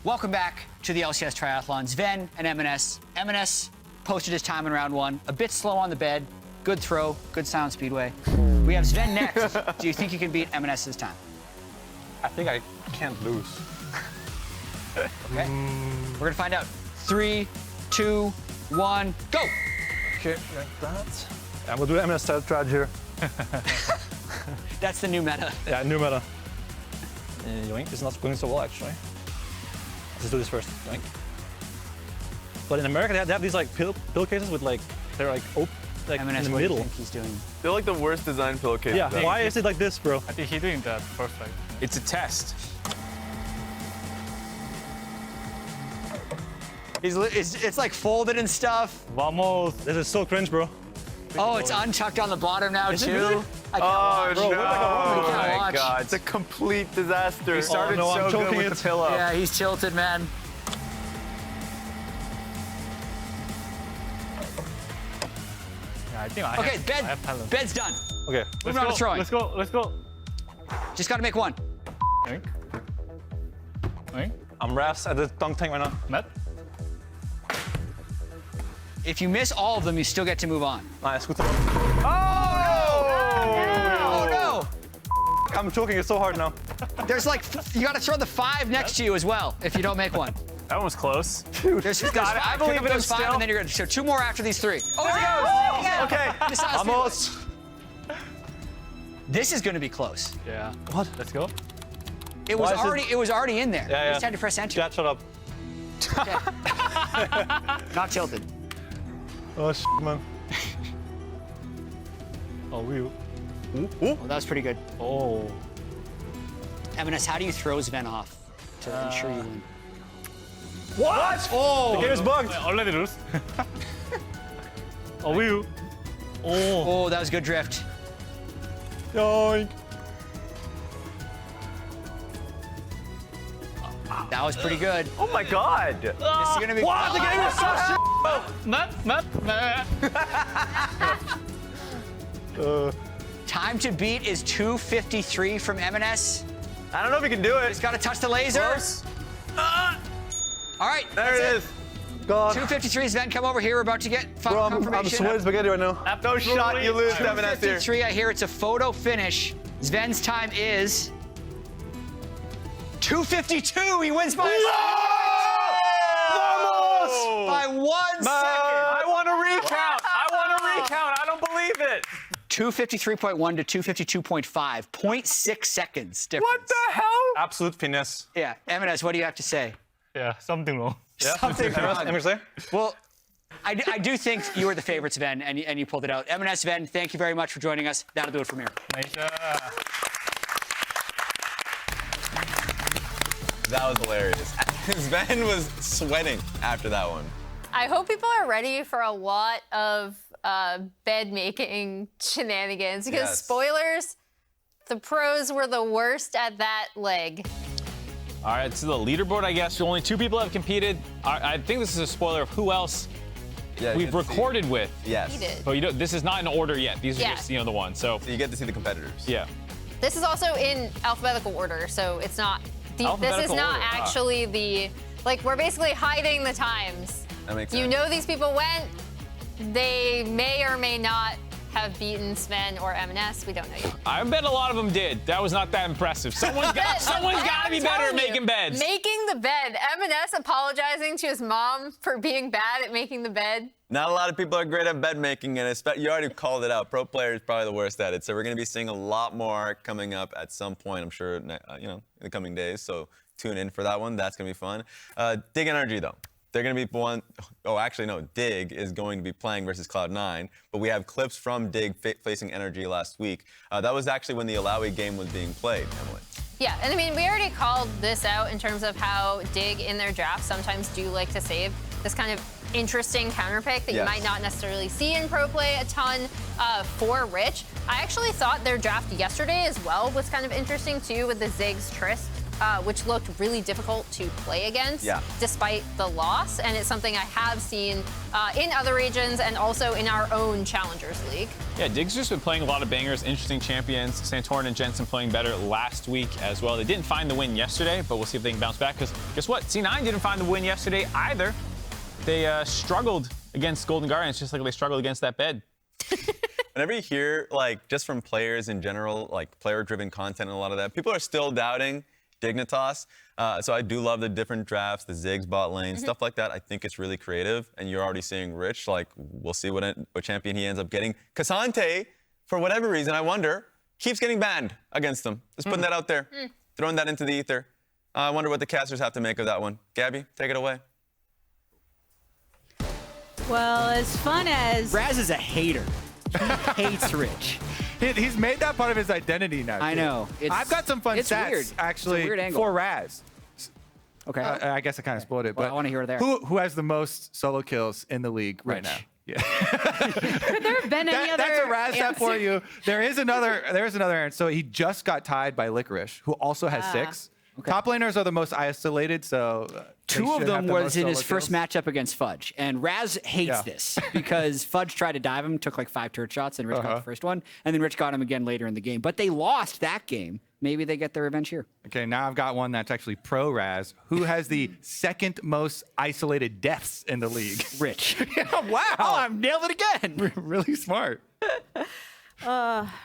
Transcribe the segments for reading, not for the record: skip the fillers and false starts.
Welcome back to the LCS Triathlon. Zven and Emenes. Emenes posted his time in round 1. A bit slow on the bed. Good throw, good sound speedway. We have Zven next. Do you think you can beat Emenes' time? I think I can't lose. Okay. We're gonna find out. 3, 2, 1, go! Okay, like that. Yeah, I'm gonna do the Emenes strat here. That's the new meta. Yeah, new meta. Yoink is not going so well, actually. Let's do this first. Yoink. But in America, they have these like pill cases with like, they're like, like Emenes, in the what middle. do you think he's doing? They're like the worst designed pillowcases. Yeah, why is it like this, bro? I think he's doing that perfect. It's a test. It's like folded and stuff. Vamos. This is so cringe, bro. Oh, it's untucked on the bottom now, Is it too. really? I can't watch. no! Bro, we're like a Oh can't my watch. god, it's a complete disaster. He started no, I'm so choking good with it. the pillow. Yeah, he's tilted, man. Yeah, I think I Okay, have, bed, I have talent. bed's done. Okay. Moving on to throwing. Let's go. Let's go. Just gotta make one. Yoink. Yoink. I'm Ras at the dunk tank right now. Met. If you miss all of them, you still get to move on. Nice, good. Oh, no! I'm choking it so hard now. There's like, you gotta throw the 5 next to you as well if you don't make one. That one was close. There's 5. I believe Pick up in him those 5 still. and then you're gonna, so 2 more after these 3. Oh, Okay. This has to be- Vamos. This is gonna be close. Yeah. What? Let's go. It was Why is it- already in there. Yeah, You yeah. just had to press enter. Jatt, shut up. Not tilted. Oh, shit, man. Oh, we. Oh, that was pretty good. Oh. Emenes, how do you throw Zven off to ensure you win? What? Oh! The game is bugged. Already lose. Oh, we. Oh. Oh, that was good drift. Yoink. That was pretty good. Oh my god. This is gonna be. What? The game is so shit. Met. Time to beat is 2:53 from Emenes. I don't know if he can do it. He's got to touch the laser. All right, There it is. God. 2:53. Zven, come over here. We're about to get final Bro, I'm confirmation. sweating spaghetti right now. No shot you lose, Emenes here. 2:53. I hear it's a photo finish. Zven's time is 2:52. He wins by by 1 second. I want to recount. I don't believe it. 2:53.1 to 2:52.5. 0.6 seconds difference. What the hell? Absolute finesse. Yeah, Emenes, what do you have to say? Yeah, something wrong. Yeah. Something wrong. Emenes, Well, I do think you were the favorite, Zven, and you pulled it out. Emenes, Zven, thank you very much for joining us. That'll do it from here. Nice. That was hilarious. Zven was sweating after that one. I hope people are ready for a lot of bed making shenanigans because Yes. spoilers, the pros were the worst at that leg. All right, so the leaderboard, I guess, only 2 people have competed. I think this is a spoiler of who else Yeah, we've recorded with. Yes. He did. But you know, this is not in order yet. These are Yeah. just, the ones. So, So you get to see the competitors. yeah. This is also in alphabetical order, so it's not. This is Alphabetical not order, actually the. Like, we're basically hiding the times. That makes You sense. know these people went. They may or may not have beaten Zven or Emenes. We don't know yet. I bet a lot of them did. That was not that impressive. Someone's got to be better at making beds. Making the bed. Emenes apologizing to his mom for being bad at making the bed. Not a lot of people are great at bed making, and you already called it out. Pro player is probably the worst at it. So we're going to be seeing a lot more coming up at some point, I'm sure, in the coming days. So tune in for that one. That's going to be fun. Dig Energy, though. They're going to be Dig is going to be playing versus Cloud9, but we have clips from Dig facing Energy last week. That was actually when the Alawi game was being played, Emily. Yeah, and I mean, we already called this out in terms of how Dig in their draft sometimes do like to save this kind of interesting counter pick that you Yes. might not necessarily see in pro play a ton for Rich. I actually thought their draft yesterday as well was kind of interesting too with the Ziggs Trist which looked really difficult to play against, despite the loss. And it's something I have seen in other regions and also in our own Challengers League. Yeah, Dig's just been playing a lot of bangers, interesting champions. Santorin and Jensen playing better last week as well. They didn't find the win yesterday, but we'll see if they can bounce back. Because guess what? C9 didn't find the win yesterday either. They struggled against Golden Guardians, just like they struggled against that bed. Whenever you hear, like, just from players in general, like player-driven content and a lot of that, people are still doubting Dignitas. So I do love the different drafts, the Ziggs bot lane, stuff like that. I think it's really creative. And you're already seeing Rich, like, we'll see what champion he ends up getting. Cassante, for whatever reason, I wonder, keeps getting banned against him. Just putting that out there, throwing that into the ether. I wonder what the casters have to make of that one. Gabby, take it away. Well, as fun as... Raz is a hater. He hates Rich. He's made that part of his identity now. I know. I've got some fun stats, weird. actually, It's a weird angle. for Raz. Okay. I guess I kind of spoiled it, Well, but I wanna hear it there. Who has the most solo kills in the league right Rich. now? Yeah. Could there have been any other That's a Raz stat for answer? you. There is another answer. So he just got tied by Licorice, who also has 6. Okay. Top laners are the most isolated, so they 2 of should them have the was most in solo his first kills. matchup against Fudge. And Raz hates this because Fudge tried to dive him, took like 5 turret shots, and Rich got the first one. And then Rich got him again later in the game. But they lost that game. Maybe they get their revenge here. Okay, now I've got one that's actually pro Raz. Who has the second most isolated deaths in the league? Rich. Yeah, wow. Oh, I've nailed it again. Really smart.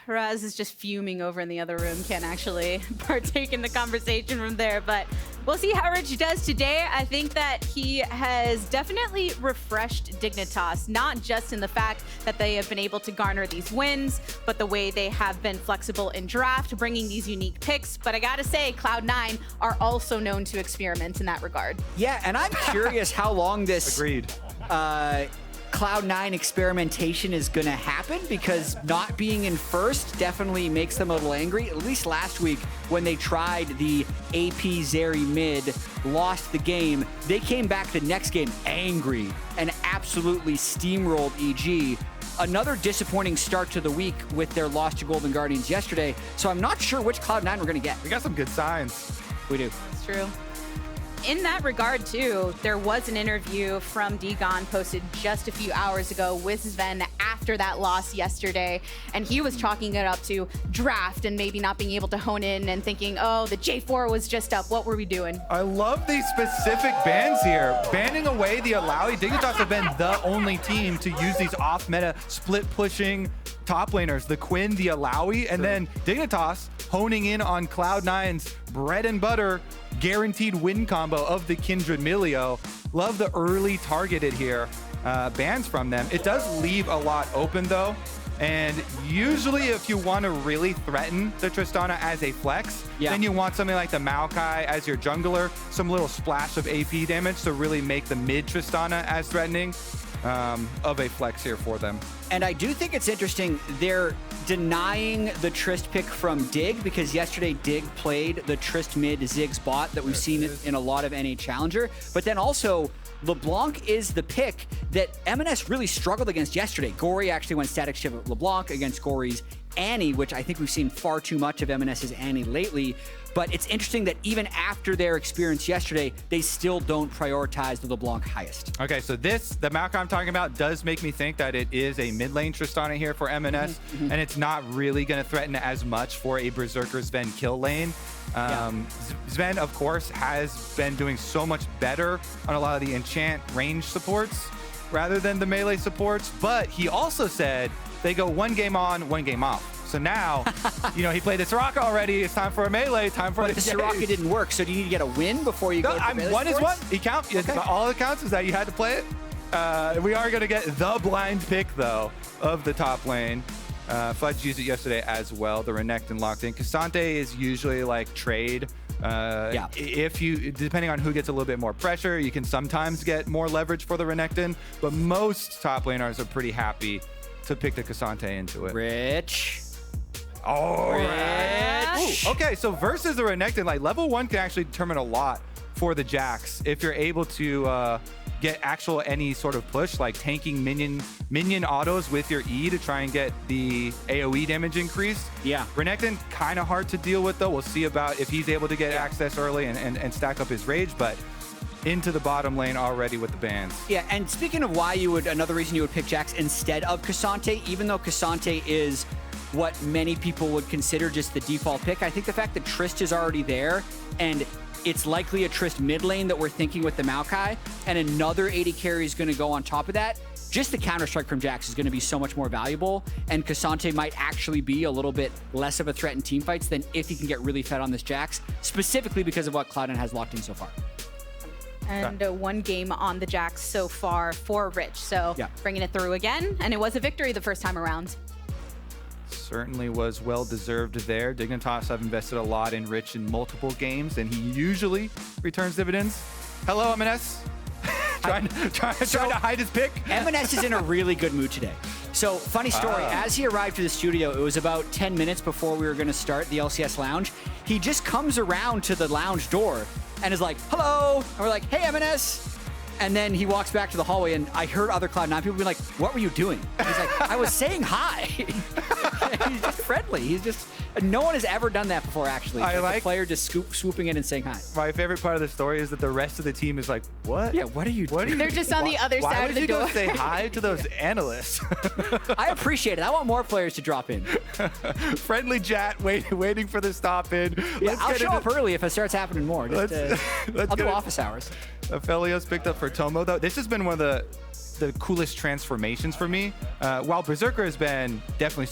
Raz is just fuming over in the other room, can't actually partake in the conversation from there, but we'll see how Rich does today. I think that he has definitely refreshed Dignitas, not just in the fact that they have been able to garner these wins, but the way they have been flexible in draft, bringing these unique picks. But I gotta say, Cloud9 are also known to experiment in that regard. Yeah, and I'm curious how long this Agreed. Cloud9 experimentation is going to happen, because not being in first definitely makes them a little angry. At least last week when they tried the AP Zeri mid, lost the game. They came back the next game angry and absolutely steamrolled EG. Another disappointing start to the week with their loss to Golden Guardians yesterday. So I'm not sure which Cloud9 we're going to get. We got some good signs. We do. It's true. In that regard, too, there was an interview from Digon posted just a few hours ago with Zven after that loss yesterday, and he was chalking it up to draft and maybe not being able to hone in and thinking, oh, the J4 was just up. What were we doing? I love these specific bans here. Banning away the Alawi. Dignitas have been the only team to use these off-meta split-pushing top laners, the Quinn, the Alawi, and then Dignitas honing in on Cloud9's bread and butter guaranteed win combo of the Kindred Milio. Love the early targeted here bans from them. It does leave a lot open though, and usually if you want to really threaten the Tristana as a flex, then you want something like the Maokai as your jungler, some little splash of AP damage to really make the mid Tristana as threatening of a flex here for them. And I do think it's interesting, they're denying the Trist pick from Dig, because yesterday Dig played the Trist mid Ziggs bot that we've seen in a lot of NA Challenger. But then also, LeBlanc is the pick that Emenes really struggled against yesterday. Gory actually went static shift with LeBlanc against Gory's Annie, which I think we've seen far too much of Emenes's Annie lately. But it's interesting that even after their experience yesterday, they still don't prioritize the LeBlanc highest. Okay, so the Maokai I'm talking about does make me think that it is a mid lane Tristana here for Emenes, and it's not really going to threaten as much for a Berserker Zven kill lane. Zven, of course, has been doing so much better on a lot of the enchant range supports rather than the melee supports, but he also said they go 1 game on, 1 game off. So now, you know, he played the Soraka already. It's time for a melee, time for But the Soraka didn't work, so do you need to get a win before you go to melee one is one. sports? He counts. All it counts is that you had to play it. We are going to get the blind pick, though, of the top lane. Fudge used it yesterday as well. The Renekton locked in. Cassante is usually like trade. If you, depending on who gets a little bit more pressure, you can sometimes get more leverage for the Renekton. But most top laners are pretty happy to pick the Cassante into it. Rich. Oh, Rich. Ooh, okay, so versus the Renekton, like level 1 can actually determine a lot for the Jax if you're able to get any sort of push, like tanking minion autos with your E to try and get the AoE damage increased. Yeah. Renekton, kind of hard to deal with, though. We'll see about if he's able to get access early and stack up his rage, but into the bottom lane already with the bans. Yeah, and speaking of why another reason you would pick Jax instead of K'Sante, even though K'Sante is what many people would consider just the default pick, I think the fact that Trist is already there, and it's likely a Trist mid lane that we're thinking with the Maokai, and another AD carry is going to go on top of that, just the counter-strike from Jax is going to be so much more valuable, and K'Sante might actually be a little bit less of a threat in teamfights than if he can get really fed on this Jax, specifically because of what Cloud9 has locked in so far. And one game on the Jax so far for Rich. So bringing it through again, and it was a victory the first time around. Certainly was well-deserved there. Dignitas have invested a lot in Rich in multiple games, and he usually returns dividends. Hello, Emenes. trying to hide his pick. Emenes is in a really good mood today. So, funny story, as he arrived to the studio, it was about 10 minutes before we were going to start the LCS lounge. He just comes around to the lounge door and is like, hello. And we're like, hey, Emenes. And then he walks back to the hallway, and I heard other Cloud9 people be like, what were you doing? And he's like, I was saying hi. He's just friendly. He's just, no one has ever done that before, actually. I like the player just swooping in and saying hi. My favorite part of the story is that the rest of the team is like, what? Yeah, what are you doing? They're just on the other Why side of the door. Why would you go say hi to those analysts? I appreciate it. I want more players to drop in. Friendly Jatt waiting for the stop in. Yeah, I'll show up early if it starts happening more. Just, I'll do office hours. Aphelios picked up for Tomo, though. This has been one of the coolest transformations for me. While Berserker has been definitely,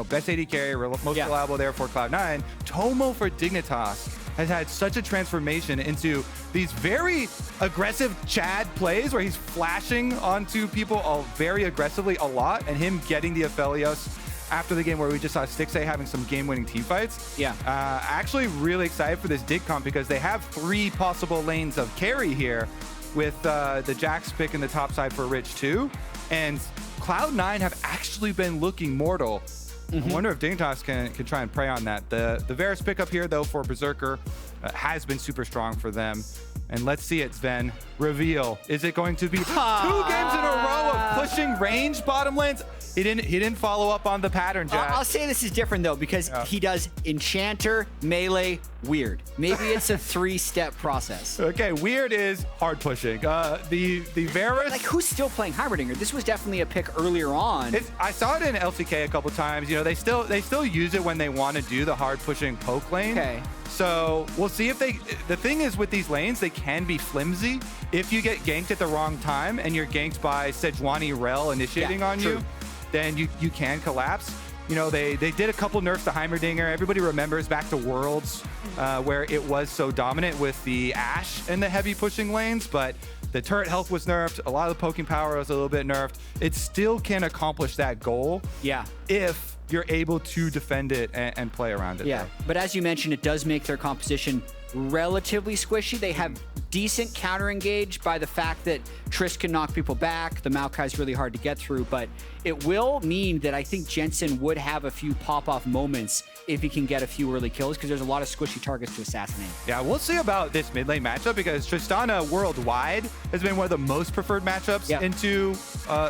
best AD carry, most reliable there for Cloud9, Tomo for Dignitas has had such a transformation into these very aggressive Chad plays where he's flashing onto people very aggressively a lot, and him getting the Aphelios after the game where we just saw Stixay having some game-winning team fights. Yeah. Actually really excited for this dig comp because they have 3 possible lanes of carry here with the Jax pick in the top side for Rich too. And Cloud9 have actually been looking mortal. I wonder if Dignitas can try and prey on that. The Varus pickup here though for Berserker has been super strong for them. And let's see it, Zven. Reveal. Is it going to be 2 games in a row of pushing range bottom lanes? He didn't follow up on the pattern, Jatt. I'll say this is different though, because he does Enchanter, Melee, Weird. Maybe it's a 3-step process. Okay, Weird is hard pushing. The Varus. Like, who's still playing Heimerdinger? This was definitely a pick earlier on. I saw it in LCK a couple times. They still use it when they want to do the hard pushing poke lane. Okay. So we'll see if the thing is with these lanes, they can be flimsy. If you get ganked at the wrong time and you're ganked by Sejuani Rell initiating on you, then you can collapse. They did a couple nerfs to Heimerdinger. Everybody remembers back to Worlds where it was so dominant with the Ashe and the heavy pushing lanes, but the turret health was nerfed. A lot of the poking power was a little bit nerfed. It still can accomplish that goal. Yeah. If you're able to defend it and play around it. Yeah, though. but as you mentioned, it does make their composition relatively squishy. They have decent counter engage by the fact that Trist can knock people back. The Maokai is really hard to get through, but it will mean that I think Jensen would have a few pop-off moments if he can get a few early kills, because there's a lot of squishy targets to assassinate. Yeah, we'll see about this mid lane matchup, because Tristana worldwide has been one of the most preferred matchups into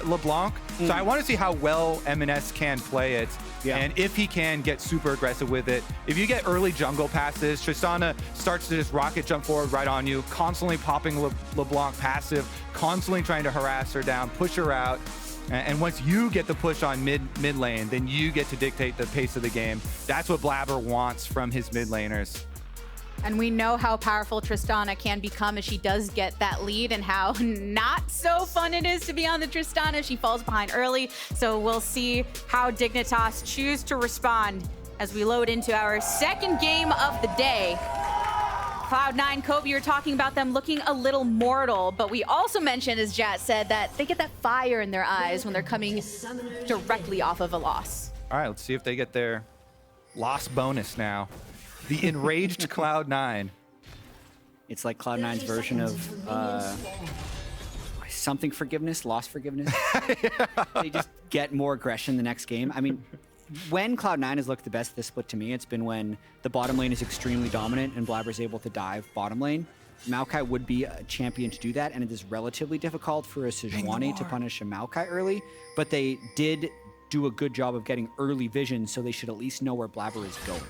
LeBlanc. So I want to see how well Emenes can play it. Yeah. And if he can get super aggressive with it. If you get early jungle passes, Tristana starts to just rocket jump forward right on you, constantly popping LeBlanc passive, constantly trying to harass her down, push her out. And once you get the push on mid lane, then you get to dictate the pace of the game. That's what Blaber wants from his mid laners. And we know how powerful Tristana can become as she does get that lead, and how not so fun it is to be on the Tristana. She falls behind early. So we'll see how Dignitas choose to respond as we load into our second game of the day. Cloud9, Kobe, you're talking about them looking a little mortal, but we also mentioned, as Jatt said, that they get that fire in their eyes when they're coming directly off of a loss. All right, let's see if they get their loss bonus now. The enraged Cloud9. It's like Cloud9's version of something forgiveness, loss forgiveness. They just get more aggression the next game. I mean, when Cloud9 has looked the best this split to me, it's been when the bottom lane is extremely dominant and Blaber's able to dive bottom lane. Maokai would be a champion to do that, and it is relatively difficult for a Sejuani to punish a Maokai early, but they did do a good job of getting early vision, so they should at least know where Blaber is going.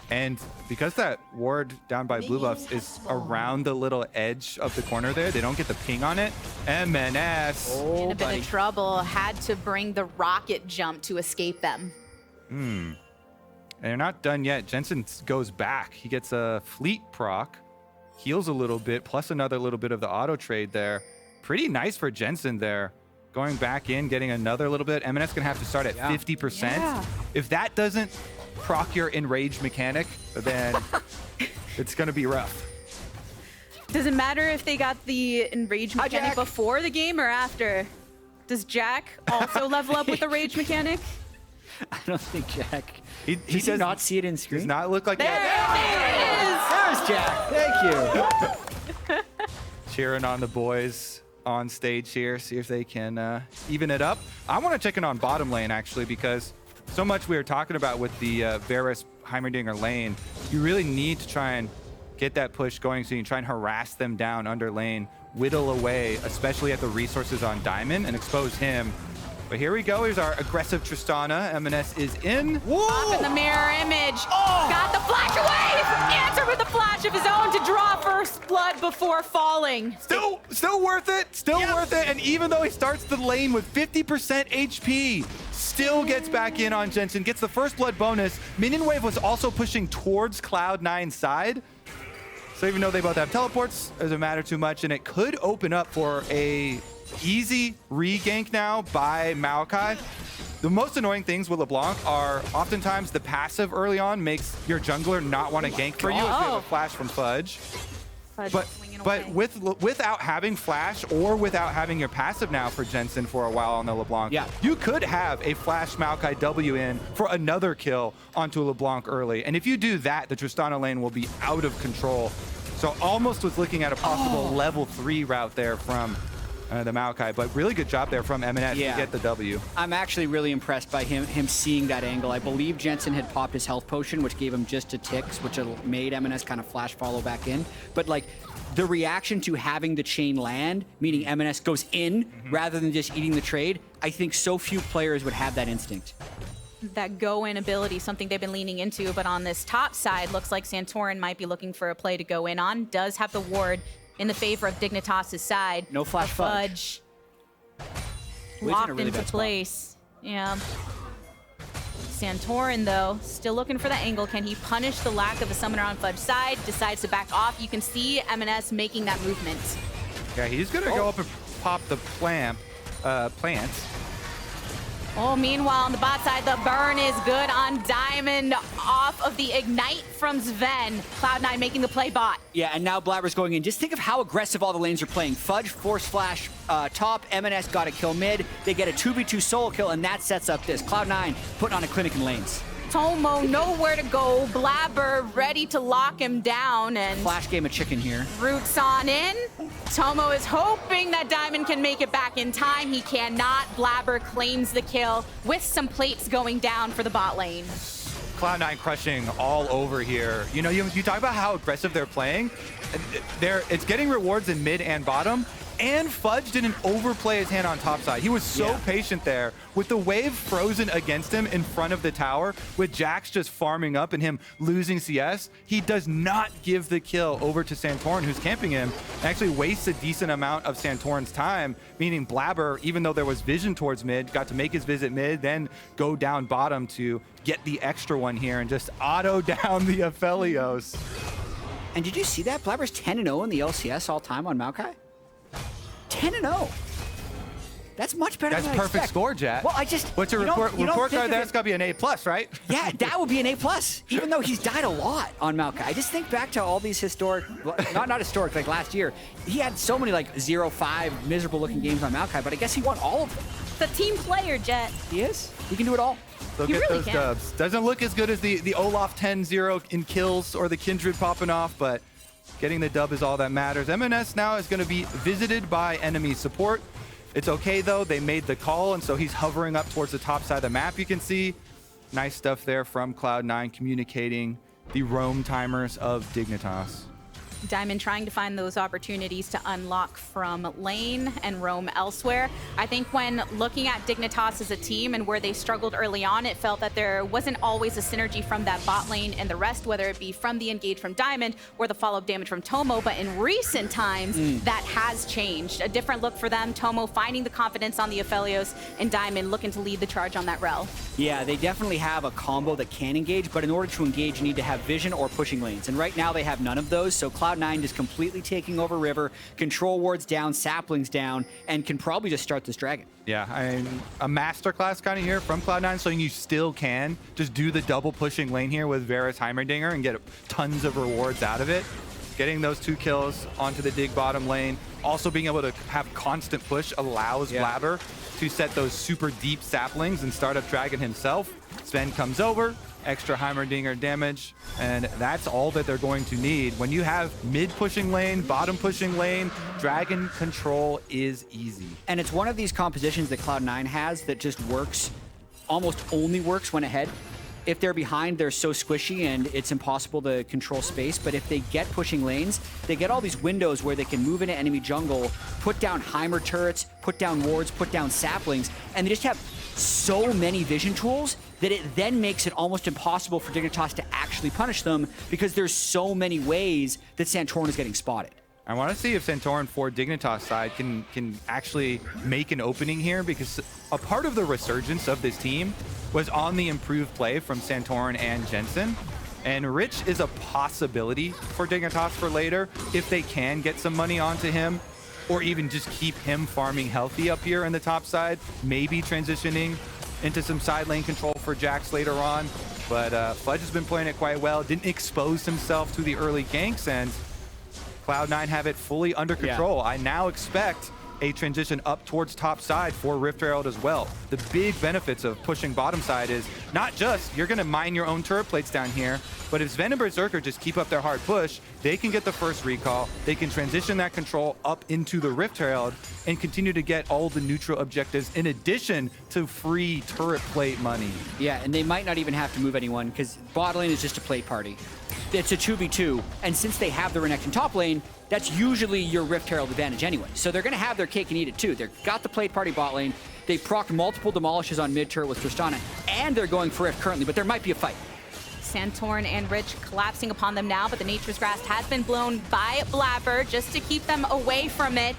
And because that ward down by blue buffs is around the little edge of the corner there, they don't get the ping on it. Emenes. In a bit of trouble, had to bring the rocket jump to escape them. And they're not done yet. Jensen goes back. He gets a fleet proc, heals a little bit, plus another little bit of the auto trade there. Pretty nice for Jensen there. Going back in, getting another little bit. Emenes gonna have to start at 50%. Yeah. If that doesn't proc your enraged mechanic, then it's gonna be rough. Does it matter if they got the enrage mechanic before the game or after? Does Jack also level up with the rage mechanic? I don't think Jack. He Does does not see it in screen? Does not look like There it is! There's Jack. Thank you. Cheering on the boys on stage here, see if they can even it up. I want to check in on bottom lane actually, because so much we were talking about with the Varus Heimerdinger lane. You really need to try and get that push going so you can try and harass them down under lane, whittle away, especially at the resources on Diamond, and expose him. But here we go. Here's our aggressive Tristana. Emenes is in. Up in the mirror image. Got the flash away. Answer with a flash of his own to draw first blood before falling. Still worth it. Still worth it. And even though he starts the lane with 50% HP, still gets back in on Jensen. Gets the first blood bonus. Minion wave was also pushing towards Cloud9's side. So even though they both have teleports, it doesn't matter too much. And it could open up for a easy re-gank now by Maokai. The most annoying things with LeBlanc are oftentimes the passive early on makes your jungler not want to gank for you if you have a flash from Fudge. But without having flash or without having your passive now for Jensen for a while on the LeBlanc, you could have a flash Maokai W in for another kill onto a LeBlanc early. And if you do that, the Tristana lane will be out of control. So almost was looking at a possible level 3 route there from the Maokai, but really good job there from Emenes to get the W. I'm actually really impressed by him seeing that angle. I believe Jensen had popped his health potion, which gave him just a ticks, which made Emenes kind of flash follow back in. But like the reaction to having the chain land, meaning Emenes goes in rather than just eating the trade, I think so few players would have that instinct. That go-in ability, something they've been leaning into, but on this top side, looks like Santorin might be looking for a play to go in on. Does have the ward in the favor of Dignitas' side. No flash Fudge. Locked into place. Yeah. Santorin, though, still looking for the angle. Can he punish the lack of a summoner on Fudge's side? Decides to back off. You can see Emenes making that movement. Yeah, he's going to go up and pop the plant. Oh, meanwhile, on the bot side, the burn is good on Diamond off of the ignite from Zven. Cloud9 making the play bot. Yeah, and now Blaber's going in. Just think of how aggressive all the lanes are playing. Fudge, force flash top, Emenes got a kill mid. They get a 2v2 solo kill, and that sets up this. Cloud9 putting on a clinic in lanes. Tomo nowhere to go. Blaber ready to lock him down, and flash game of chicken here. Roots on in. Tomo is hoping that Diamond can make it back in time. He cannot. Blaber claims the kill with some plates going down for the bot lane. Cloud9 crushing all over here. You know, you talk about how aggressive they're playing. It's getting rewards in mid and bottom. And Fudge didn't overplay his hand on top side. He was so patient there. With the wave frozen against him in front of the tower, with Jax just farming up and him losing CS, he does not give the kill over to Santorin, who's camping him, and actually wastes a decent amount of Santorin's time, meaning Blaber, even though there was vision towards mid, got to make his visit mid, then go down bottom to get the extra one here and just auto down the Aphelios. And did you see that? Blaber's 10-0 in the LCS all time on Maokai? 10-0. That's much better than I perfect expect. score, Jatt. Well, I just... What's your report card? That's got to be an A+, right? Yeah, that would be an A+, even though he's died a lot on Maokai. I just think back to all these historic... Not historic, like last year. He had so many, like, 0-5 miserable-looking games on Maokai, but I guess he won all of them. The team player, Jatt. He is. He can do it all. They'll get those dubs. Doesn't look as good as the Olaf 10-0 in kills or the Kindred popping off, but... getting the dub is all that matters. Emenes now is going to be visited by enemy support. It's okay, though. They made the call, and so he's hovering up towards the top side of the map, you can see. Nice stuff there from Cloud9, communicating the roam timers of Dignitas. Diamond trying to find those opportunities to unlock from lane and roam elsewhere. I think when looking at Dignitas as a team and where they struggled early on, it felt that there wasn't always a synergy from that bot lane and the rest, whether it be from the engage from Diamond or the follow-up damage from Tomo. But in recent times, that has changed. A different look for them. Tomo finding the confidence on the Aphelios, and Diamond looking to lead the charge on that Rell. Yeah, they definitely have a combo that can engage, but in order to engage, you need to have vision or pushing lanes. And right now they have none of those, so Cloud9 is completely taking over River, control wards down, saplings down, and can probably just start this dragon. Yeah, a masterclass kind of here from Cloud9, so you still can just do the double pushing lane here with Varus Heimerdinger and get tons of rewards out of it. Getting those 2 kills onto the dig bottom lane, also being able to have constant push allows Blaber to set those super deep saplings and start up Dragon himself. Zven comes over, extra Heimerdinger damage, and that's all that they're going to need. When you have mid pushing lane, bottom pushing lane, Dragon control is easy. And it's one of these compositions that Cloud9 has that just works, almost only works when ahead. If they're behind, they're so squishy and it's impossible to control space. But if they get pushing lanes, they get all these windows where they can move into enemy jungle, put down Heimer turrets, put down wards, put down saplings, and they just have so many vision tools that it then makes it almost impossible for Dignitas to actually punish them because there's so many ways that Santorin is getting spotted. I want to see if Santorin for Dignitas side can actually make an opening here, because a part of the resurgence of this team was on the improved play from Santorin and Jensen. And Rich is a possibility for Dignitas for later if they can get some money onto him, or even just keep him farming healthy up here in the top side, maybe transitioning into some side lane control for Jax later on. But Fudge has been playing it quite well, didn't expose himself to the early ganks, and Cloud9 have it fully under control. I now expect a transition up towards top side for Rift Herald as well. The big benefits of pushing bottom side is not just you're going to mine your own turret plates down here, but if Zven and Berserker just keep up their hard push, they can get the first recall, they can transition that control up into the Rift Herald and continue to get all the neutral objectives in addition to free turret plate money. Yeah, and they might not even have to move anyone because bot lane is just a plate party. It's a 2v2, and since they have the Renekton top lane, that's usually your Rift Herald advantage anyway. So they're going to have their cake and eat it too. They've got the plate party bot lane, they procced multiple demolishes on mid turret with Tristana, and they're going for Rift currently, but there might be a fight. Santorin and Rich collapsing upon them now, but the Nature's Grasp has been blown by Blaber just to keep them away from it.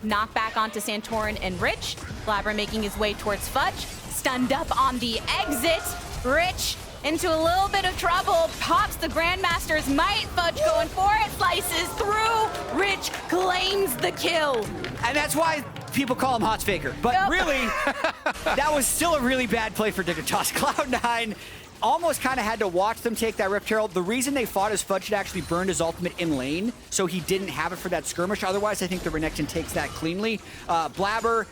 Knock back onto Santorin and Rich. Blaber making his way towards Fudge. Stunned up on the exit. Rich into a little bit of trouble. Pops the Grandmaster's might. Fudge going for it. Slices through. Rich claims the kill. And that's why people call him Hots Faker. But really, that was still a really bad play for Dignitas. Cloud9 almost kind of had to watch them take that Rift Herald. The reason they fought is Fudge had actually burned his ultimate in lane, so he didn't have it for that skirmish. Otherwise, I think the Renekton takes that cleanly. Blaber,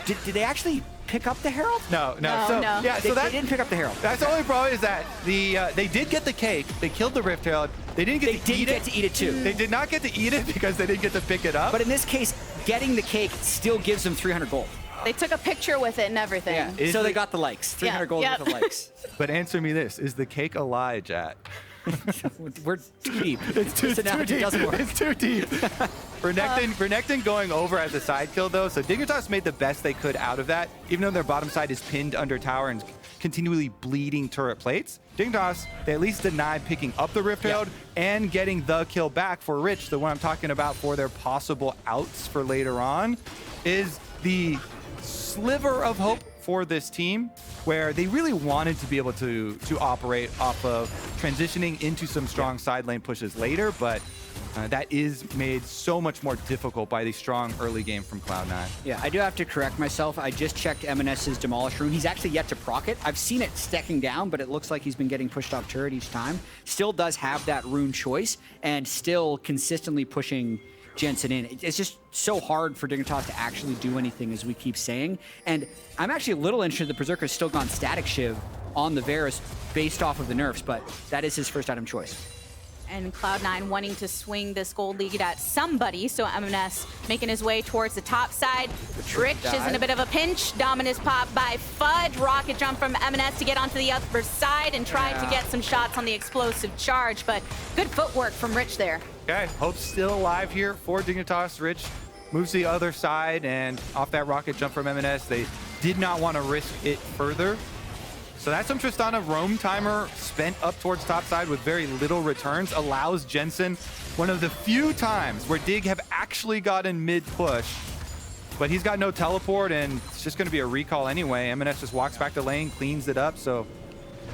did they actually pick up the Herald? No. Yeah, they didn't pick up the Herald. That's the only problem, is that they did get the cake. They killed the Rift Herald. They didn't get to eat it too. They did not get to eat it because they didn't get to pick it up. But in this case, getting the cake still gives them 300 gold. They took a picture with it and everything. Yeah, so they got the likes. 300 gold worth of likes. But answer me this, is the cake a lie, Jatt? We're too deep. It's too deep. Doesn't work. It's too deep. Renekton going over as a side kill though, so Dignitas made the best they could out of that, even though their bottom side is pinned under tower and continually bleeding turret plates. Dignitas, they at least denied picking up the Rift Herald and getting the kill back for Rich. The one I'm talking about for their possible outs for later on is the sliver of hope for this team, where they really wanted to be able to operate off of transitioning into some strong side lane pushes later, but that is made so much more difficult by the strong early game from Cloud9. Yeah, I do have to correct myself. I just checked Emenes' Demolish rune. He's actually yet to proc it. I've seen it stacking down, but it looks like he's been getting pushed off turret each time. Still does have that rune choice, and still consistently pushing Jensen in. It's just so hard for Dignitas to actually do anything, as we keep saying. And I'm actually a little interested that Berserker's still gone Static Shiv on the Varus based off of the nerfs, but that is his first item choice. And Cloud9 wanting to swing this gold lead at somebody, so Emenes making his way towards the top side. Rich is in a bit of a pinch. Dominus pop by Fudge. Rocket jump from Emenes to get onto the other side and try to get some shots on the explosive charge, but good footwork from Rich there. Okay, Hope's still alive here for Dignitas. Rich moves to the other side, and off that rocket jump from Emenes, they did not want to risk it further. So that's some Tristana roam timer spent up towards top side with very little returns. Allows Jensen one of the few times where Dig have actually gotten mid push. But he's got no teleport, and it's just going to be a recall anyway. Emenes just walks back to lane, cleans it up. So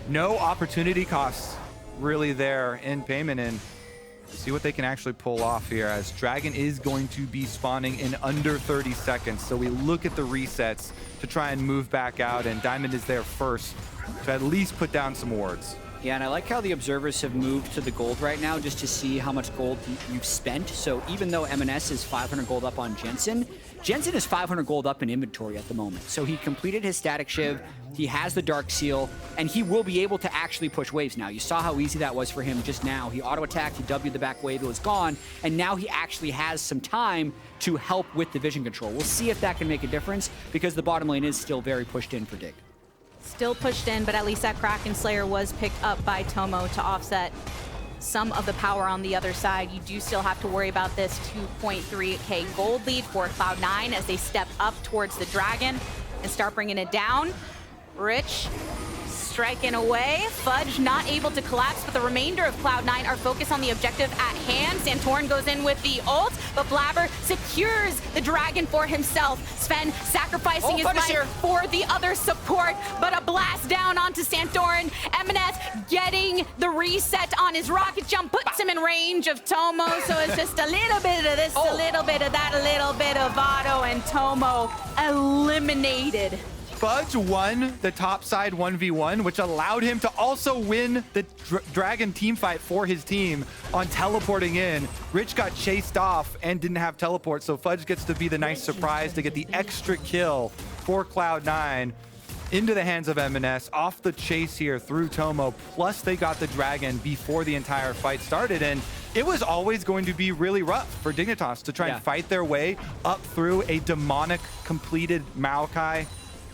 no opportunity costs really there in payment. And see what they can actually pull off here, as Dragon is going to be spawning in under 30 seconds. So we look at the resets to try and move back out, and Diamond is there first to at least put down some wards. Yeah, and I like how the observers have moved to the gold right now just to see how much gold you've spent. So even though Emenes is 500 gold up on Jensen, Jensen is 500 gold up in inventory at the moment. So he completed his static shiv, he has the dark seal, and he will be able to actually push waves now. You saw how easy that was for him just now. He auto-attacked, he W'd the back wave, it was gone, and now he actually has some time to help with the vision control. We'll see if that can make a difference, because the bottom lane is still very pushed in for Dig. Still pushed in, but at least that Kraken Slayer was picked up by Tomo to offset some of the power on the other side. You do still have to worry about this 2.3k gold lead for Cloud9 as they step up towards the Dragon and start bringing it down. Rich striking away. Fudge not able to collapse, but the remainder of Cloud9 are focused on the objective at hand. Santorin goes in with the ult, but Blaber secures the Dragon for himself. Zven sacrificing his life for the other support, but a blast down onto Santorin. Emenes getting the reset on his rocket jump, puts him in range of Tomo, so it's just a little bit of this, a little bit of that, a little bit of auto, and Tomo eliminated. Fudge won the top side 1v1, which allowed him to also win the Dragon team fight for his team on teleporting in. Rich got chased off and didn't have teleport, so Fudge gets to be the nice surprise to get the extra kill for Cloud9 into the hands of Emenes, off the chase here through Tomo, plus they got the Dragon before the entire fight started, and it was always going to be really rough for Dignitas to try and fight their way up through a demonic completed Maokai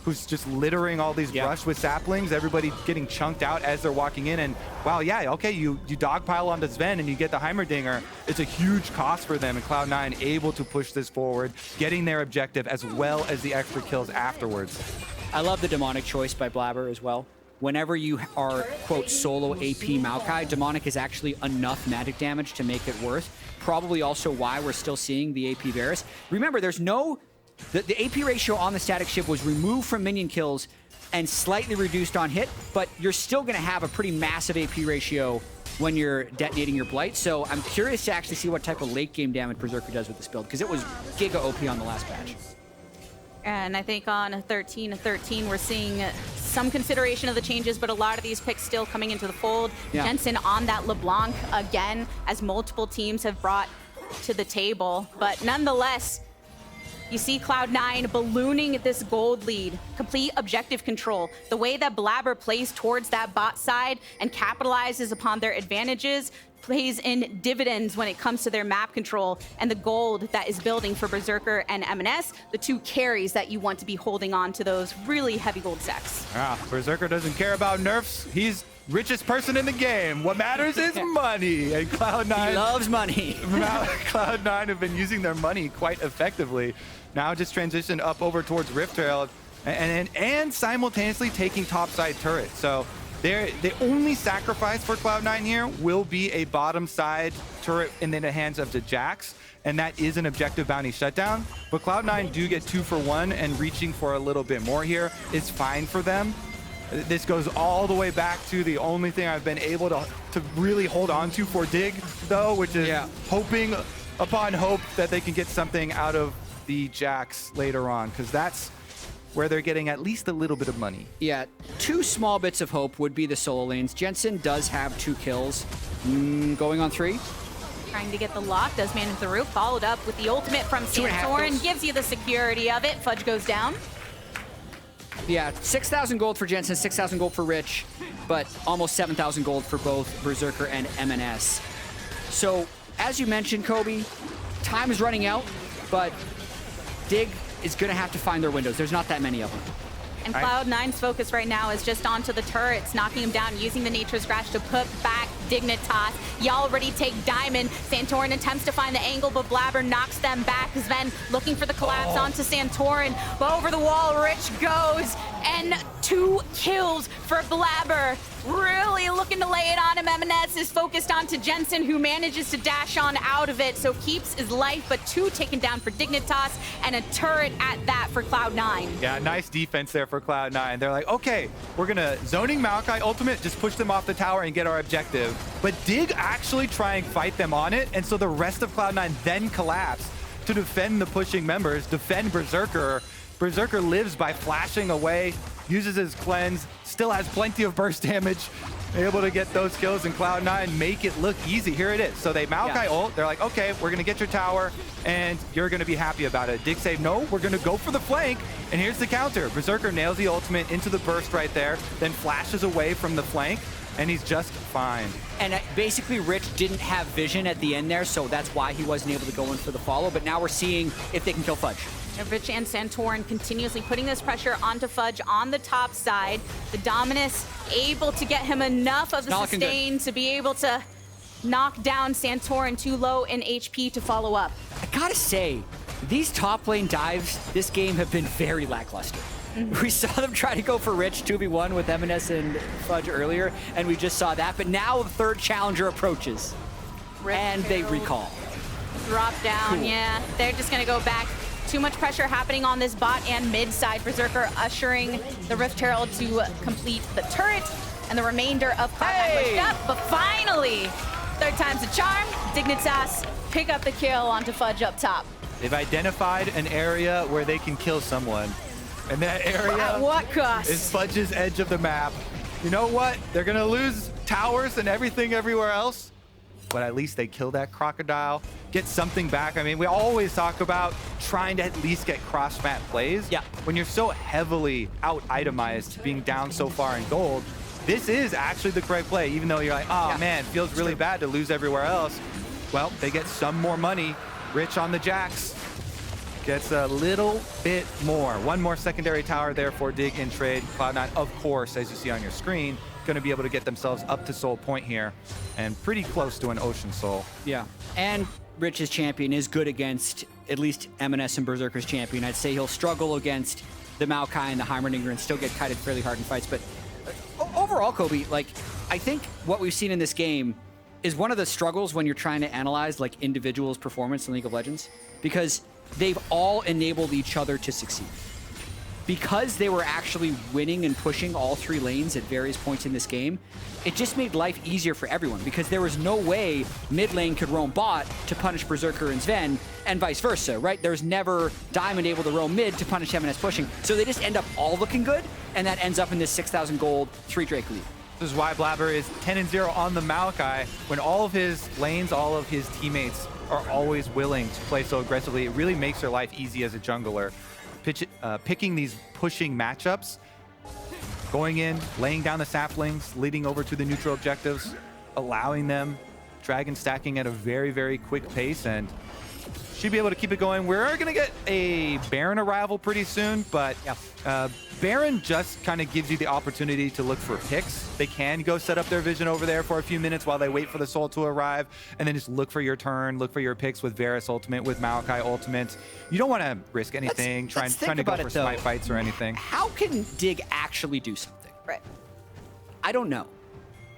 who's just littering all these brush with saplings, everybody getting chunked out as they're walking in, and wow, okay, you dogpile onto Zven and you get the Heimerdinger. It's a huge cost for them, and Cloud9 able to push this forward, getting their objective as well as the extra kills afterwards. I love the demonic choice by Blaber as well. Whenever you are, quote, solo AP Maokai, demonic is actually enough magic damage to make it worth. Probably also why we're still seeing the AP Varus. Remember, there's no... The AP ratio on the static shiv was removed from minion kills and slightly reduced on hit, but you're still going to have a pretty massive AP ratio when you're detonating your Blight. So I'm curious to actually see what type of late game damage Berserker does with this build, because it was giga OP on the last patch. And I think on 13-13, we're seeing some consideration of the changes, but a lot of these picks still coming into the fold. Jensen on that LeBlanc again, as multiple teams have brought to the table, but nonetheless, you see Cloud9 ballooning this gold lead, complete objective control. The way that Blaber plays towards that bot side and capitalizes upon their advantages plays in dividends when it comes to their map control and the gold that is building for Berserker and Emenes, the two carries that you want to be holding on to those really heavy gold stacks. Berserker doesn't care about nerfs. He's richest person in the game. What matters is money. And Cloud9 he loves money. Cloud9 have been using their money quite effectively. Now just transition up over towards Rift Trail and simultaneously taking topside turret. So the only sacrifice for Cloud9 here will be a bottom side turret in the hands of the Jax, and that is an objective bounty shutdown. But Cloud9 do get 2 for 1, and reaching for a little bit more here is fine for them. This goes all the way back to the only thing I've been able to really hold on to for Dig, though, which is hoping upon hope that they can get something out of the Jax later on, because that's where they're getting at least a little bit of money. Yeah, 2 small bits of hope would be the solo lanes. Jensen does have 2 kills, going on 3. Trying to get the lock, does manage the roof, followed up with the ultimate from Santorin, gives you the security of it. Fudge goes down. Yeah, 6,000 gold for Jensen, 6,000 gold for Rich, but almost 7,000 gold for both Berserker and Emenes. So, as you mentioned, Kobe, time is running out, but Dig is going to have to find their windows. There's not that many of them. And Cloud9's focus right now is just onto the turrets, knocking him down, using the Nature Scratch to put back Dignitas. Y'all already take Diamond. Santorin attempts to find the angle, but Blaber knocks them back. Zven looking for the collapse onto Santorin. But over the wall, Rich goes, and 2 kills for Blaber. Really looking to lay it on him. Emenes is focused onto Jensen, who manages to dash on out of it, so keeps his life, but 2 taken down for Dignitas, and a turret at that for Cloud9. Yeah, nice defense there for Cloud9. They're like, okay, we're gonna zoning Maokai ultimate, just push them off the tower and get our objective. But Dig actually try and fight them on it, and so the rest of Cloud9 then collapse to defend the pushing members, defend Berserker. Berserker lives by flashing away, uses his cleanse, still has plenty of burst damage, able to get those kills, and Cloud9 make it look easy. Here it is. So they Maokai ult. They're like, okay, we're going to get your tower, and you're going to be happy about it. Dig say, no, we're going to go for the flank, and here's the counter. Berserker nails the ultimate into the burst right there, then flashes away from the flank, and he's just fine. And basically, Rich didn't have vision at the end there, so that's why he wasn't able to go in for the follow. But now we're seeing if they can kill Fudge. Rich and Santorin continuously putting this pressure onto Fudge on the top side. The Dominus able to get him enough of the sustain to be able to knock down Santorin too low in HP to follow up. I gotta say, these top lane dives this game have been very lackluster. We saw them try to go for Rich 2v1 with Emenes and Fudge earlier, and we just saw that. But now the third challenger approaches, and they recall. Drop down, Cool. yeah. They're just gonna go back. Too much pressure happening on this bot and mid side. Berserker ushering the Rift Herald to complete the turret, and the remainder of Cloud9 pushed up. But finally, third time's a charm. Dignitas pick up the kill onto Fudge up top. They've identified an area where they can kill someone. And that area At what cost? is Fudge's edge of the map. You know what? They're going to lose towers and everything everywhere else, but at least they kill that crocodile, get something back. I mean, we always talk about trying to at least get cross-map plays. Yeah. When you're so heavily out-itemized, being down so far in gold, this is actually the correct play, even though you're like, oh man, feels really bad to lose everywhere else. Well, they get some more money. Rich on the jacks. Gets a little bit more. One more secondary tower there for Dig in trade. Cloud9, of course, as you see on your screen, going to be able to get themselves up to Soul Point here and pretty close to an Ocean Soul. Yeah, and Rich's champion is good against at least Emenes and Berserker's champion. I'd say he'll struggle against the Maokai and the Heimerdinger and still get kited fairly hard in fights. But overall, Kobe, like, I think what we've seen in this game is one of the struggles when you're trying to analyze like individuals' performance in League of Legends, because they've all enabled each other to succeed. Because they were actually winning and pushing all 3 lanes at various points in this game, it just made life easier for everyone, because there was no way mid lane could roam bot to punish Berserker and Zven, and vice versa, right? There's never Diamond able to roam mid to punish Emenes pushing. So they just end up all looking good, and that ends up in this 6,000 gold 3 Drake lead. This is why Blaber is 10-0 on the Maokai, when all of his lanes, all of his teammates are always willing to play so aggressively. It really makes their life easy as a jungler. Picking these pushing matchups, going in, laying down the saplings, leading over to the neutral objectives, allowing them, dragon stacking at a very, very quick pace, and should be able to keep it going. We're going to get a Baron arrival pretty soon, but Baron just kind of gives you the opportunity to look for picks. They can go set up their vision over there for a few minutes while they wait for the soul to arrive, and then just look for your turn, look for your picks with Varus ultimate, with Maokai ultimate. You don't want to risk anything, trying to go for smite fights or anything. How can Dig actually do something? Right. I don't know,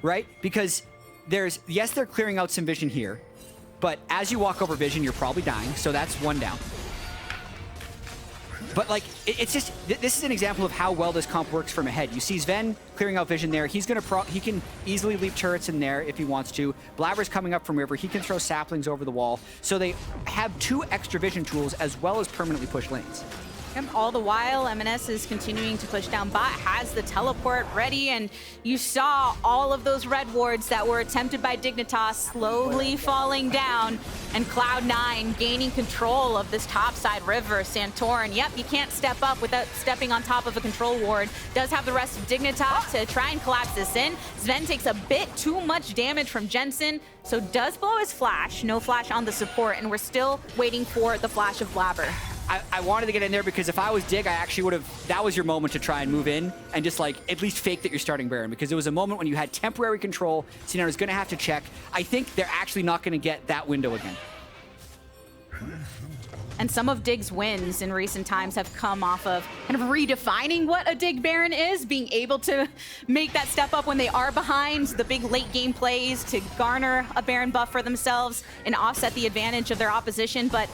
right? Because there's, yes, they're clearing out some vision here, but as you walk over vision, you're probably dying, so that's 1 down. But like, it's just, this is an example of how well this comp works from ahead. You see Zven clearing out vision there. He can easily leave turrets in there if he wants to. Blaber's coming up from river. He can throw saplings over the wall. So they have 2 extra vision tools as well as permanently push lanes. And all the while, Emenes is continuing to push down bot, has the teleport ready, and you saw all of those red wards that were attempted by Dignitas slowly falling down, and Cloud9 gaining control of this topside river. Santorin, yep, you can't step up without stepping on top of a control ward. Does have the rest of Dignitas to try and collapse this in. Zven takes a bit too much damage from Jensen, so does blow his flash. No flash on the support, and we're still waiting for the flash of Blaber. I wanted to get in there because if I was Dig, I actually would have, that was your moment to try and move in and just like at least fake that you're starting Baron, because it was a moment when you had temporary control. Cena was going to have to check. I think they're actually not going to get that window again. And some of Dig's wins in recent times have come off of kind of redefining what a Dig Baron is, being able to make that step up when they are behind, the big late game plays to garner a Baron buff for themselves and offset the advantage of their opposition. But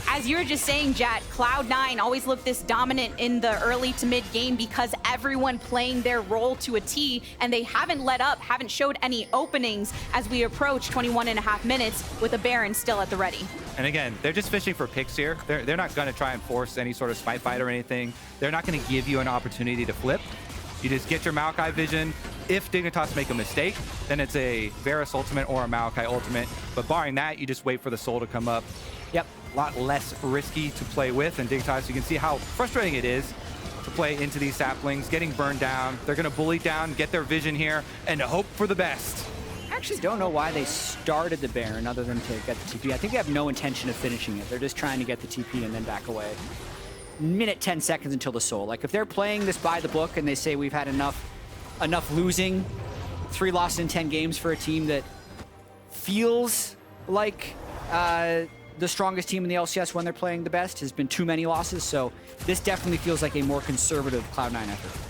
as you were just saying, Jatt, Cloud9 always looked this dominant in the early to mid game because everyone playing their role to a T, and they haven't let up, haven't showed any openings as we approach 21.5 minutes with a Baron still at the ready. And again, they're just fishing for picks here. They're not going to try and force any sort of spite fight or anything. They're not going to give you an opportunity to flip. You just get your Maokai vision. If Dignitas make a mistake, then it's a Varus ultimate or a Maokai ultimate. But barring that, you just wait for the soul to come up. Yep, a lot less risky to play with. And Dignitas, you can see how frustrating it is to play into these saplings, getting burned down. They're going to bully down, get their vision here, and hope for the best. I actually don't know why they started the Baron other than to get the TP. I think they have no intention of finishing it. They're just trying to get the TP and then back away. Minute 10 seconds until the soul. Like if they're playing this by the book and they say we've had enough losing, 3 losses in 10 games for a team that feels like the strongest team in the LCS when they're playing the best, has been too many losses. So this definitely feels like a more conservative Cloud9 effort.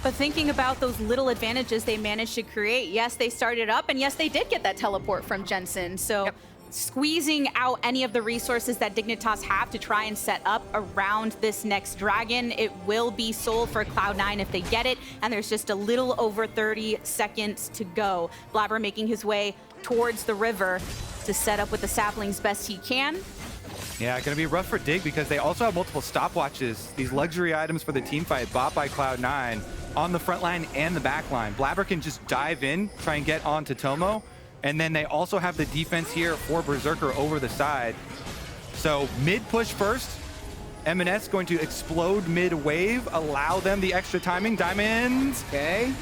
But thinking about those little advantages they managed to create, yes, they started up, and yes, they did get that teleport from Jensen. So squeezing out any of the resources that Dignitas have to try and set up around this next dragon, it will be sold for Cloud9 if they get it, and there's just a little over 30 seconds to go. Blaber making his way towards the river to set up with the saplings best he can. Yeah, gonna be rough for Dig because they also have multiple stopwatches, these luxury items for the team fight bought by Cloud9 on the front line and the back line. Blaber can just dive in, try and get onto Tomo, and then they also have the defense here for Berserker over the side. So mid push first, Emenes going to explode mid wave, allow them the extra timing. Diamonds. Okay.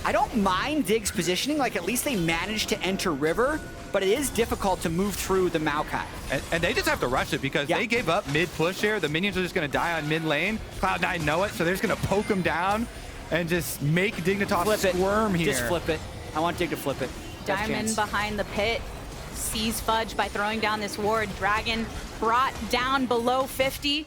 I don't mind Dig's positioning, like at least they managed to enter river, but it is difficult to move through the Maokai. And they just have to rush it because they gave up mid push here. The minions are just gonna die on mid lane. Cloud9 know it, so they're just gonna poke them down and just make Dignitas squirm here. Just flip it. I want Dig to flip it. Diamond behind the pit, sees Fudge by throwing down this ward. Dragon brought down below 50.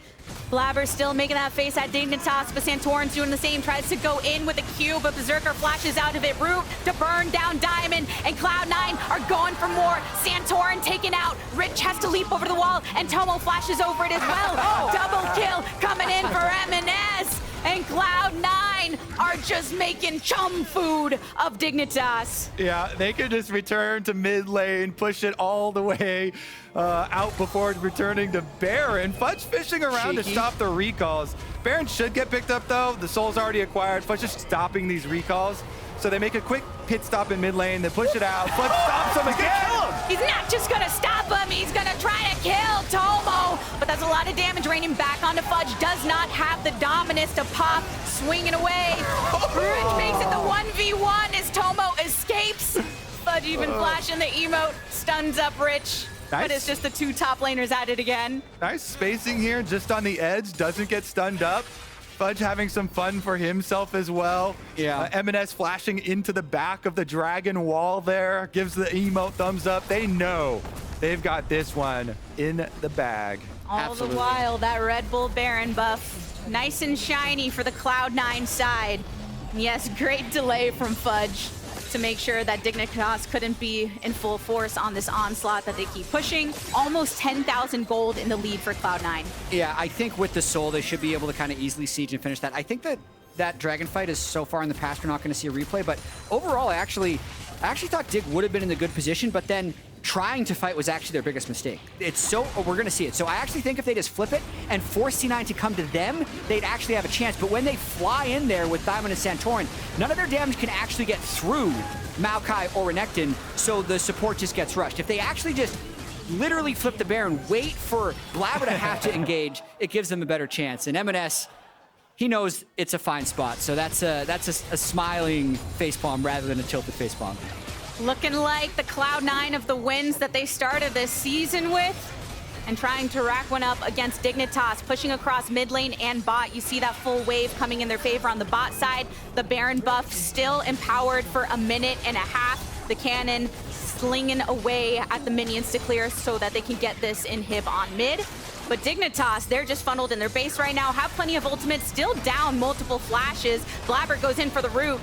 Blaber still making that face at Dignitas, but Santorin's doing the same, tries to go in with a Q, but Berserker flashes out of it. Root to burn down Diamond, and Cloud9 are going for more. Santorin taken out. Rich has to leap over the wall, and Tomo flashes over it as well. Double kill coming in for Emenes, and Cloud9 are just making chum food of Dignitas. Yeah, they can just return to mid lane, push it all the way out before returning to Baron. Fudge fishing around to stop the recalls. Baron should get picked up though. The soul's already acquired. Fudge just stopping these recalls. So they make a quick pit stop in mid lane, they push it out. Fudge stops him again. He's not just gonna stop him, he's gonna try to kill Tomo. But that's a lot of damage raining back onto Fudge. Does not have the dominance to pop, swinging away. Rich makes it the 1v1 as Tomo escapes. Fudge even flashing the emote, stuns up Rich. Nice. But it's just the 2 top laners at it again. Nice spacing here, just on the edge, doesn't get stunned up. Fudge having some fun for himself as well. Yeah. Emenes flashing into the back of the dragon wall there, gives the emote thumbs up. They know they've got this one in the bag. All the while, that Red Bull Baron buff, nice and shiny for the Cloud9 side. And yes, great delay from Fudge to make sure that Dignitas couldn't be in full force on this onslaught that they keep pushing. Almost 10,000 gold in the lead for Cloud9. Yeah, I think with the soul, they should be able to kind of easily siege and finish that. I think that dragon fight is so far in the past, we're not going to see a replay, but overall, I actually thought Dig would have been in a good position, but then trying to fight was actually their biggest mistake. It's so, we're gonna see it. So I actually think if they just flip it and force C9 to come to them, they'd actually have a chance. But when they fly in there with Diamond and Santorin, none of their damage can actually get through Maokai or Renekton, so the support just gets rushed. If they actually just literally flip the Baron, wait for Blaber to have to engage, it gives them a better chance. And Emenes, he knows it's a fine spot, so that's a smiling facepalm rather than a tilted facepalm. Looking like the Cloud9 of the wins that they started this season with, and trying to rack one up against Dignitas, pushing across mid lane and bot. You see that full wave coming in their favor on the bot side. The Baron buff still empowered for a minute and a half. The cannon slinging away at the minions to clear so that they can get this inhib on mid. But Dignitas, they're just funneled in their base right now, have plenty of ultimates, still down multiple flashes. Blaber goes in for the root,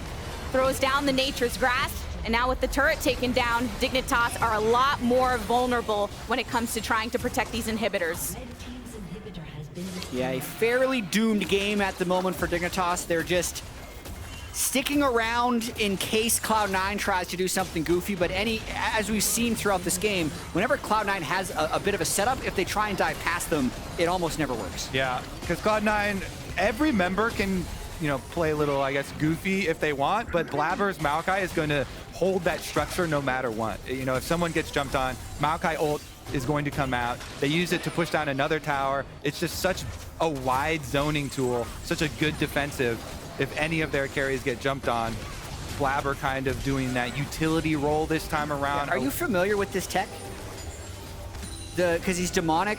throws down the Nature's Grasp, and now with the turret taken down, Dignitas are a lot more vulnerable when it comes to trying to protect these inhibitors. Yeah, a fairly doomed game at the moment for Dignitas. They're just sticking around in case Cloud9 tries to do something goofy, but as we've seen throughout this game, whenever Cloud9 has a bit of a setup, if they try and dive past them, it almost never works. Yeah, because Cloud9, every member can, play a little, I guess, goofy if they want, but Blaber's Maokai is going to hold that structure no matter what. If someone gets jumped on, Maokai ult is going to come out. They use it to push down another tower. It's just such a wide zoning tool, such a good defensive. If any of their carries get jumped on, Blaber kind of doing that utility role this time around. Are you familiar with this tech? Because he's Demonic,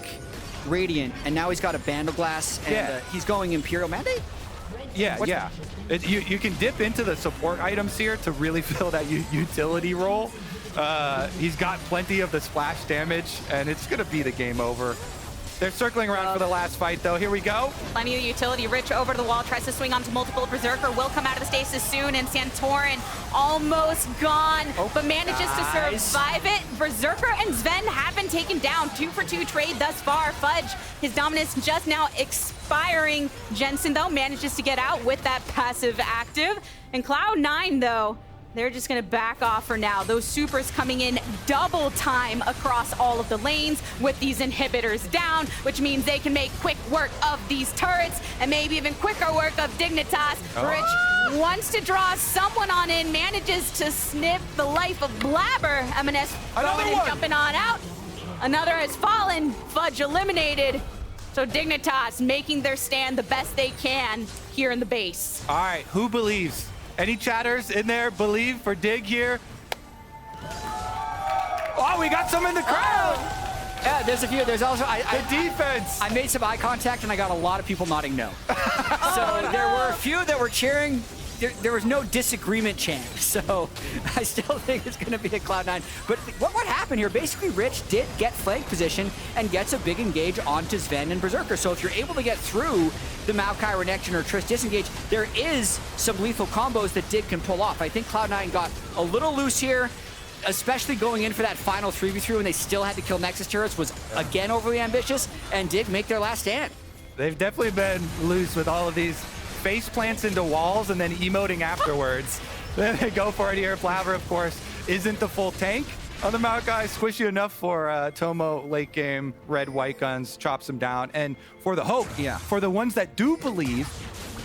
Radiant, and now he's got a Bandle Glass, and he's going Imperial Mandate? Yeah, yeah. You can dip into the support items here to really fill that utility role. He's got plenty of the splash damage, and it's going to be the game over. They're circling around for the last fight, though. Here we go. Plenty of utility. Rich over to the wall, tries to swing onto multiple. Berserker will come out of the stasis soon, and Santorin almost gone, but manages to survive it. Berserker and Zven have been taken down. 2-for-2 trade thus far. Fudge, his dominance just now expiring. Jensen, though, manages to get out with that passive active. And Cloud9, though, they're just going to back off for now. Those supers coming in double time across all of the lanes with these inhibitors down, which means they can make quick work of these turrets and maybe even quicker work of Dignitas. Rich wants to draw someone on in, manages to snip the life of Blaber. Emenes jumping on out. Another has fallen. Fudge eliminated. So Dignitas making their stand the best they can here in the base. All right, who believes? Any chatters in there believe for Dig here? Oh, we got some in the crowd. Yeah, there's a few. There's also the defense. I made some eye contact and I got a lot of people nodding no. So there were a few that were cheering. There was no disagreement chant, so I still think it's going to be a Cloud9. But what happened here? Basically, Rich did get flank position and gets a big engage onto Zven and Berserker. So if you're able to get through the Maokai, Renekton, or Trist disengage, there is some lethal combos that Dig can pull off. I think Cloud9 got a little loose here, especially going in for that final 3v3 when they still had to kill Nexus turrets was, again, overly ambitious, and did make their last stand. They've definitely been loose with all of these face plants into walls and then emoting afterwards. Then they go for it here. Blaber, of course, isn't the full tank on the Maokai. Squishy enough for Tomo late game. Red-white guns chops him down. And for the hope, for the ones that do believe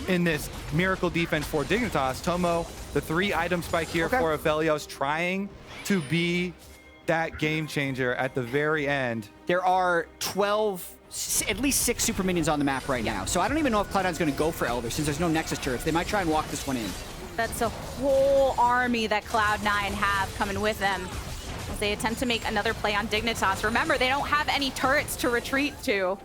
in this miracle defense for Dignitas, Tomo, the 3-item spike here for Aphelios, trying to be that game changer at the very end. There are at least 6 super minions on the map right now. So I don't even know if Cloud9's going to go for Elder since there's no Nexus turrets. They might try and walk this one in. That's a whole army that Cloud9 have coming with them as they attempt to make another play on Dignitas. Remember, they don't have any turrets to retreat to.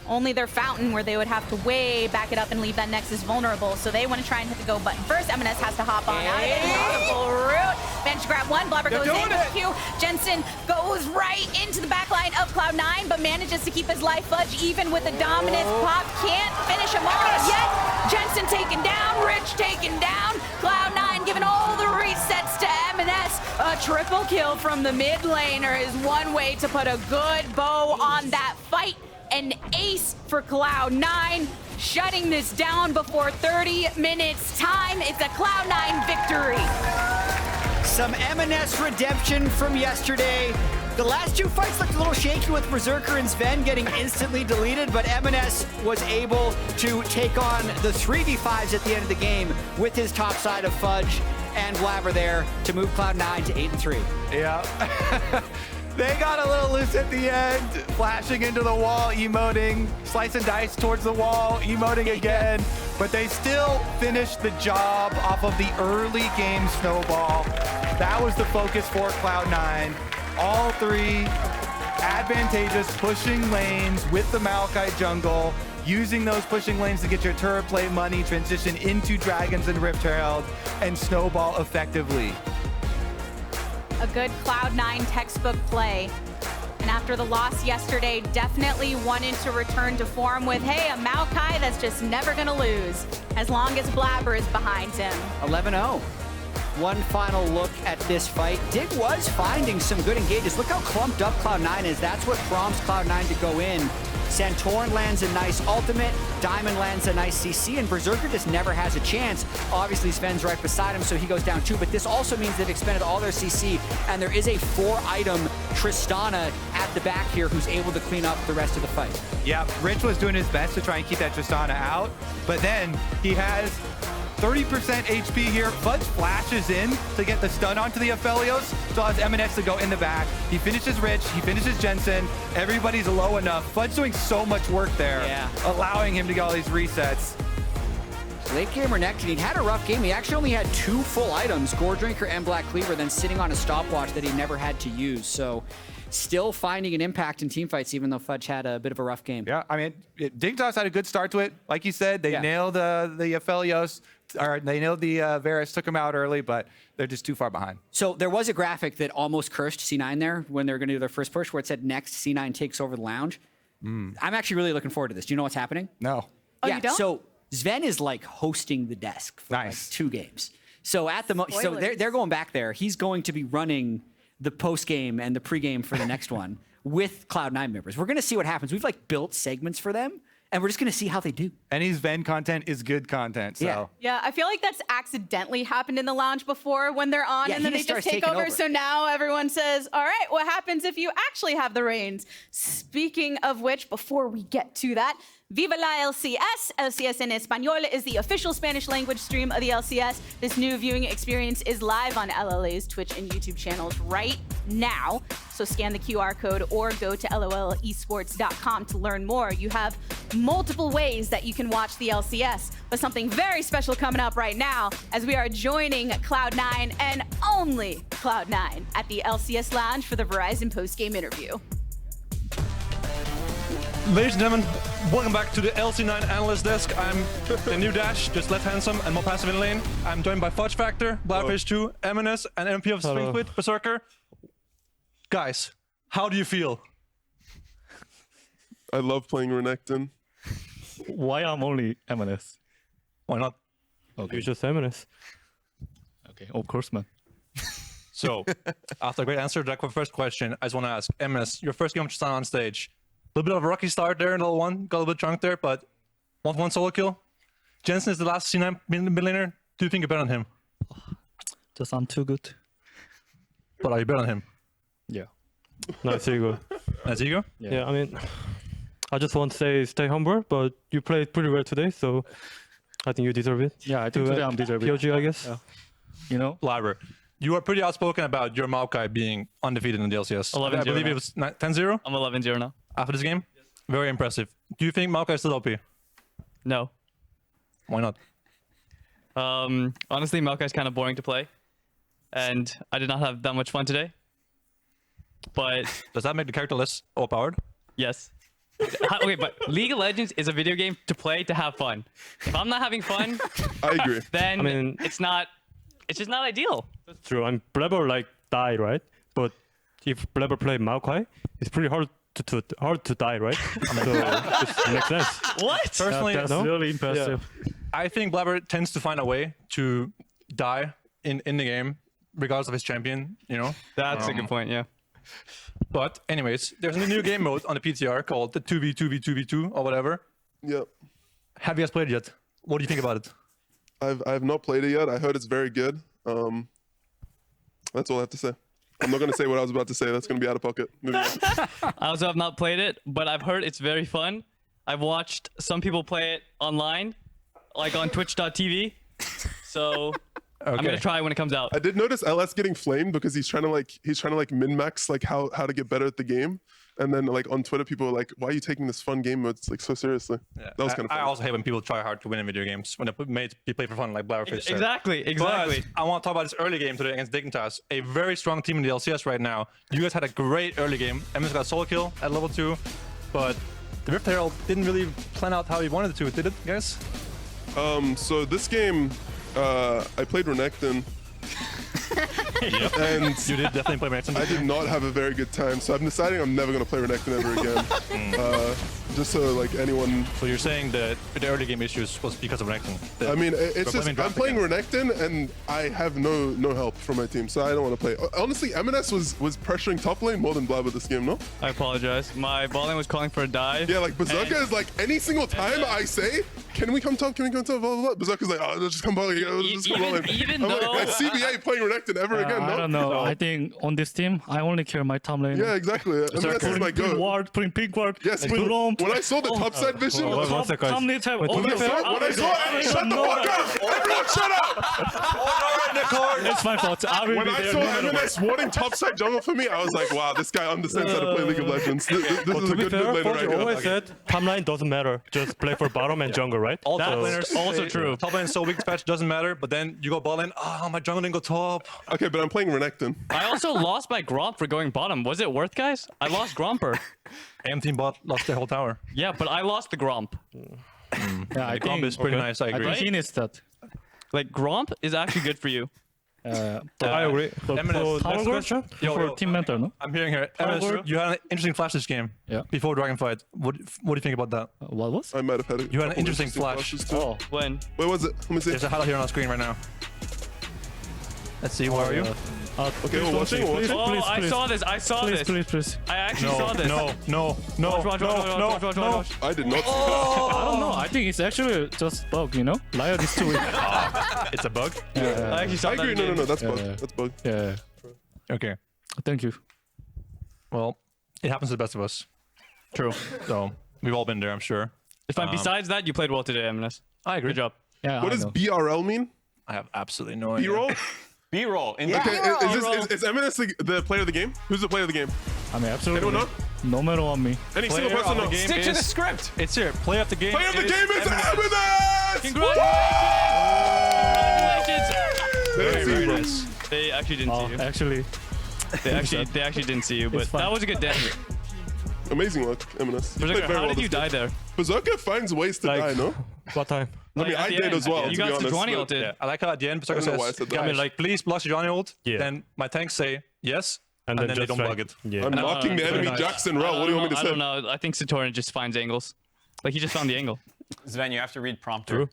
Only their fountain where they would have to way back it up and leave that Nexus vulnerable. So they want to try and hit the go button first. Emenes has to hop on out of it. Beautiful route. Managed to grab one. Blaber goes in with the Q. Jensen goes right into the backline of Cloud9, but manages to keep his life. Fudge, even with a dominance pop, can't finish him off yet. Jensen taken down. Rich taken down. Cloud9 giving all the resets to Emenes. A triple kill from the mid laner is one way to put a good bow on that fight. An ace for Cloud9, shutting this down before 30 minutes time. It's a Cloud9 victory. Some Emenes redemption from yesterday. The last two fights looked a little shaky with Berserker and Zven getting instantly deleted, but Emenes was able to take on the 3v5s at the end of the game with his top side of Fudge and Blaber there to move Cloud9 to 8-3. Yeah. They got a little loose at the end, flashing into the wall, emoting, slice and dice towards the wall, emoting again, but they still finished the job off of the early game snowball. That was the focus for Cloud9. All three advantageous pushing lanes with the Maokai jungle, using those pushing lanes to get your turret play money, transition into Dragons and Rift Herald, and snowball effectively. A good Cloud9 textbook play. And after the loss yesterday, definitely wanted to return to form with, hey, a Maokai that's just never going to lose as long as Blaber is behind him. 11-0. One final look at this fight. Dig was finding some good engages. Look how clumped up Cloud9 is. That's what prompts Cloud9 to go in. Santorin lands a nice ultimate, Diamond lands a nice CC, and Berserker just never has a chance. Obviously, Sven's right beside him, so he goes down too, but this also means they've expended all their CC, and there is a 4-item Tristana at the back here who's able to clean up the rest of the fight. Yeah, Rich was doing his best to try and keep that Tristana out, but then he has 30% HP here. Fudge flashes in to get the stun onto the Aphelios, so allows Emenes to go in the back. He finishes Rich, he finishes Jensen. Everybody's low enough. Fudge doing so much work there, allowing him to get all these resets. Late game Renekton, he'd had a rough game. He actually only had 2 full items, Gore Drinker and Black Cleaver, then sitting on a stopwatch that he never had to use. So still finding an impact in teamfights, even though Fudge had a bit of a rough game. Yeah, I mean, Dignitas had a good start to it. Like you said, they nailed the Aphelios, or they nailed the Varus, took him out early, but they're just too far behind. So there was a graphic that almost cursed C9 there when they were going to do their first push, where it said next C9 takes over the lounge. I'm actually really looking forward to this. Do you know what's happening? No. Oh, yeah, you don't? so Zven is like hosting the desk for like 2 games. So at the so they're going back there. He's going to be running the post game and the pre-game for the next one with Cloud9 members. We're going to see what happens. We've like built segments for them, and we're just going to see how they do. Any Zven content is good content. So Yeah, I feel like that's accidentally happened in the lounge before when they're on, and then they just take over. So now everyone says, all right, what happens if you actually have the reins? Speaking of which, before we get to that, Viva la LCS! LCS en Español is the official Spanish language stream of the LCS. This new viewing experience is live on LLA's Twitch and YouTube channels right now. So scan the QR code or go to lolesports.com to learn more. You have multiple ways that you can watch the LCS, but something very special coming up right now as we are joining Cloud9 and only Cloud9 at the LCS Lounge for the Verizon post-game interview. Ladies and gentlemen, welcome back to the LC9 Analyst Desk. I'm the new Dash, just less handsome and more passive in lane. I'm joined by Fudge Factor, Blackfish 2, Emenes, and MP of Spring Split, Berserker. Guys, how do you feel? I love playing Renekton. Why I'm only Emenes? Why not? Okay. You're just Emenes. Okay, of course, man. So, after a great answer to that first question, I just want to ask, Emenes, your first game of Tristana on stage. A little bit of a rocky start there in level 1, got a little bit drunk there, but 1-1 solo kill. Jensen is the last C9 mid laner. Do you think you're better than him? Just I'm too good. But are you better than him? Yeah. Nice ego. Nice ego? Yeah, I mean, I just want to say stay humble, but you played pretty well today, so I think you deserve it. Yeah, I think today I'm deserving it. POG, I guess. Yeah. You know? Blaber, you are pretty outspoken about your Maokai being undefeated in the LCS. I believe it was 10-0? I'm 11-0 now. After this game? Yes. Very impressive. Do you think Maokai is still OP? No. Why not? Honestly, Maokai is kind of boring to play, and I did not have that much fun today. But does that make the character less overpowered? Yes. Okay, but League of Legends is a video game to play to have fun. If I'm not having fun, I agree. Then I mean, it's just not ideal. That's true. I'm Blaber like died, right? But if Blaber play Maokai, it's pretty hard to die, right? So it makes sense. What? Personally, that's really impressive. Yeah. I think Blaber tends to find a way to die in the game, regardless of his champion. You know. That's a good point. Yeah. But anyways, there's a new game mode on the PTR called the 2v2v2v2 or whatever. Yep. Have you guys played it yet? What do you think about it? I have not played it yet. I heard it's very good. That's all I have to say. I'm not going to say what I was about to say. That's going to be out of pocket. Moving on. I also have not played it, but I've heard it's very fun. I've watched some people play it online, like on twitch.tv. So I'm going to try when it comes out. I did notice LS getting flamed because he's trying to min-max like how to get better at the game. And then like on Twitter, people were like, "Why are you taking this fun game modes like so seriously?" Yeah. That was kind of fun. I also hate when people try hard to win in video games when they play for fun, like Blaber said. Exactly. But I want to talk about this early game today against Dignitas, a very strong team in the LCS right now. You guys had a great early game. Emenes got a solo kill at level 2, but the Rift Herald didn't really plan out how he wanted it to, did it, guys? So this game, I played Renekton. And you did definitely play Renekton. I did not have a very good time, so I'm deciding I'm never going to play Renekton ever again. Just so like anyone. So you're saying that the early game issues was because of Renekton? I mean, it's just I'm playing Renekton and I have no help from my team, so I don't want to play. Honestly, Emenes was pressuring top lane more than Blaber this game, no? I apologize. My bot lane was calling for a dive. Yeah, like Berserker is like any single time I say, "Can we come top? Can we come top?" Blah, blah, blah. Berserker's like, "Oh, let's just come ball. Just come ball." Even I'm though like, CBA playing Renekton ever again, no? I don't know. I think on this team, I only care my top lane. Yeah, exactly. Emenes is my Putting go. ward, putting pink ward. Yes, putting romp. when I saw the top side vision, Top lane type. when I saw shut the fuck up! Everyone shut up! It's my fault. I will When be I there saw no matter what. Emenes warding topside jungle for me, I was like, wow, this guy understands how to play League of Legends. This is a To be good fair, laner Fudge right here. always said top lane doesn't matter. Just play for bottom and jungle, right? That's also true. Top lane is so weak, this patch doesn't matter, but then you go bot lane, my jungle didn't go top. Okay, but I'm playing Renekton. I also lost my Gromp for going bottom. Was it worth, guys? I lost Gromper. AM team bot lost their whole tower. Yeah, but I lost the Gromp. Yeah, I The comp think is pretty nice, I I agree. think he needs that. Like, Gromp is actually good for you. I agree. But Emenes, for next question? for team mentor, no? I'm hearing here. Emenes, you had an interesting flash this game. Yeah. Before Dragon Fight. What do you think about that? What was? I might have had it. You had an interesting flash. flashes too. Oh, When? Where was it? Let me see. There's a highlight here on screen right now. Let's see, where are you? Okay, we're watching. please, Oh, please, I please. saw this. I saw Please, this. please, please. I actually saw this. No. Watch. I did not see I don't know. I think it's actually just bug, you know? Riot is too weak. It's a bug? I actually saw that. I that. agree. No. That's Yeah, bug. yeah. That's bug. Yeah. Okay. Thank you. Well, it happens to the best of us. True. So, we've all been there, I'm sure. It's fine. Besides that, you played well today, Emenes. I agree. Good job. Yeah. What I does know. BRL mean? I have absolutely no idea. B-roll? B-roll. Okay, is Emenes the player of the game? Who's the player of the game? I mean, absolutely. Anyone know? No matter on me. Any single Player person of the know? game Stick to the is- script. It's here. Player of the game. Player of the is game is Emenes. Emenes! Very nice. They actually didn't see you. Actually, They actually didn't see you, but fine. that was a good damage. Amazing work, Emenes. You played Berserker, very how well did you this die game. there? Berserker finds ways to die, no? What time? I mean, Like, I at the did end. as well, You to be got honest. Sejuani but- ulted. Yeah, I like how at the end, Berserker I don't know why I says, said that. I mean, like, please block Sejuani ult. Yeah. Then my tanks say yes, and then they just don't like- block it. Yeah. I'm marking the very enemy nice. Jackson Rell. What do you want me to I say? don't know. I think Santorin just finds angles. Like, he just found the angle. Zven, you have to read prompter. True.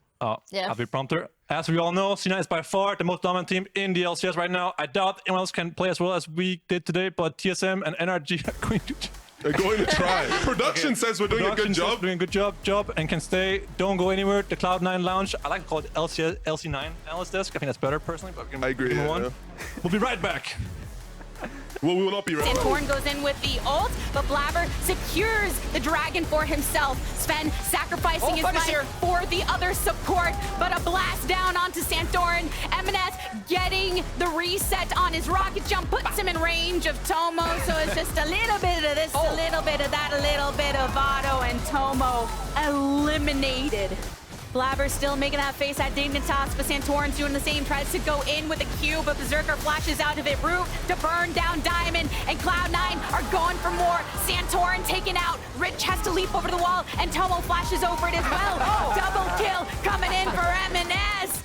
Yeah. I'll be prompter. As we all know, C9 is by far the most dominant team in the LCS right now. I doubt anyone else can play as well as we did today, but TSM and NRG are going to... They're going to try. Production says we're doing a good job. Doing a good job, and can stay. Don't go anywhere. The Cloud9 lounge. I like to call it LC9 analyst desk. I think that's better personally, but we can I agree, move yeah, on. yeah. We'll be right back. Well, we will not be right. Santorin goes in with the ult, but Blaber secures the dragon for himself. Zven sacrificing his Fudge is life here. for the other support, but a blast down onto Santorin. Emenes getting the reset on his rocket jump, puts him in range of Tomo, so it's just a little bit of this, a little bit of that, a little bit of Vado, and Tomo eliminated. Blaber still making that face at Dignitas, but Santorin's doing the same, tries to go in with a Q, but Berserker flashes out of it. Root to burn down Diamond, and Cloud9 are going for more. Santorin taken out. Rich has to leap over the wall, and Tomo flashes over it as well. Double kill coming in for Emenes.